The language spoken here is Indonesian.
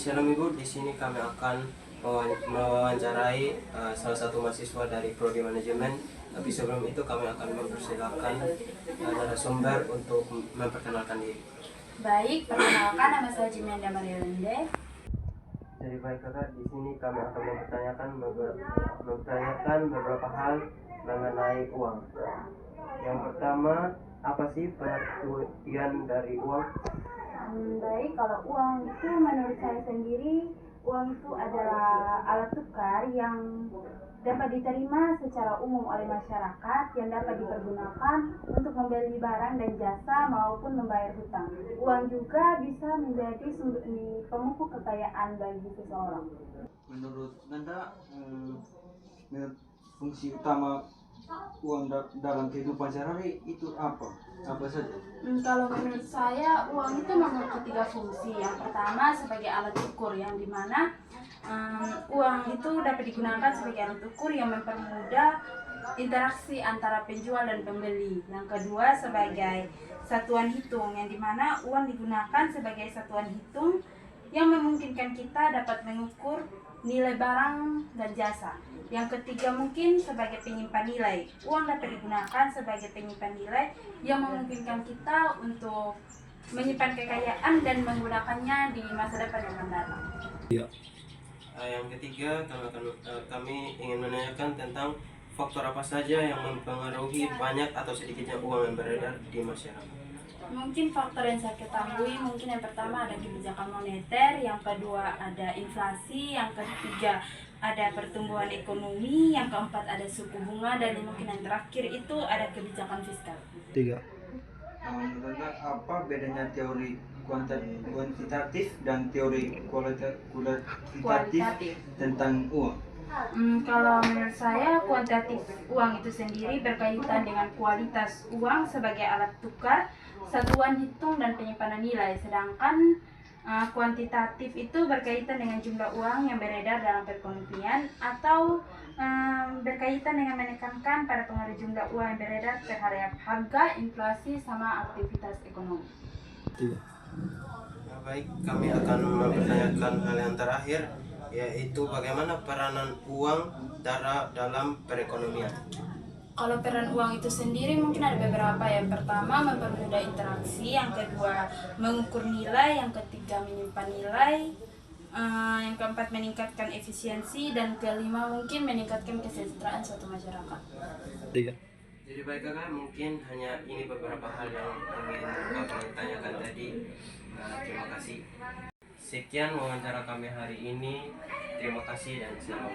Shalom Ibu, di sini kami akan mewawancarai salah satu mahasiswa dari Prodi Manajemen. Tapi sebelum itu kami akan mempersilakan narasumber untuk memperkenalkan diri. Baik, perkenalkan nama saya Jimenda Marielende. Jadi baik kakak, di sini kami akan mempertanyakan beberapa hal mengenai uang. Yang pertama, apa sih pengertian dari uang? Baik, kalau uang itu menurut saya sendiri, uang itu adalah alat tukar yang dapat diterima secara umum oleh masyarakat yang dapat dipergunakan untuk membeli barang dan jasa maupun membayar hutang. Uang juga bisa menjadi sumber pemupuk kekayaan bagi seseorang. Menurut Nanda, fungsi utama uang dalam kehidupan sehari-hari itu apa? Apa saja? Kalau menurut saya uang itu memiliki 3 fungsi. Yang pertama sebagai alat ukur, yang dimana uang itu dapat digunakan sebagai alat ukur yang mempermudah interaksi antara penjual dan pembeli. Yang kedua sebagai satuan hitung, yang dimana uang digunakan sebagai satuan hitung yang memungkinkan kita dapat mengukur nilai barang dan jasa. Yang ketiga mungkin sebagai penyimpan nilai. Uang dapat digunakan sebagai penyimpan nilai yang memungkinkan kita untuk menyimpan kekayaan dan menggunakannya di masa depan yang akan datang. Yang ketiga, kami ingin menanyakan tentang faktor apa saja yang mempengaruhi banyak atau sedikitnya uang yang beredar di masyarakat. Mungkin faktor yang saya ketahui, mungkin yang pertama ada kebijakan moneter, yang kedua ada inflasi, yang ketiga ada pertumbuhan ekonomi, yang keempat ada suku bunga, dan mungkin yang terakhir itu ada kebijakan fiskal. Menurut Anda, apa bedanya teori kuantitatif dan teori kualitatif tentang uang? Kalau menurut saya, kuantitatif uang itu sendiri berkaitan dengan kualitas uang sebagai alat tukar, satuan hitung dan penyimpanan nilai. Sedangkan kuantitatif itu berkaitan dengan jumlah uang yang beredar dalam perekonomian atau berkaitan dengan menekankan pada pengaruh jumlah uang yang beredar terhadap harga, inflasi, sama aktivitas ekonomi. Baik, kami akan mempertanyakan hal yang terakhir, yaitu bagaimana peranan uang dalam perekonomian. Kalau peran uang itu sendiri mungkin ada beberapa. Yang pertama mempermudah interaksi, yang kedua mengukur nilai, yang ketiga menyimpan nilai, yang keempat meningkatkan efisiensi, dan kelima mungkin meningkatkan kesejahteraan suatu masyarakat. Jadi baik kakak, mungkin hanya ini beberapa hal yang ingin kami tanyakan tadi. Terima kasih. Sekian wawancara kami hari ini. Terima kasih dan shalom.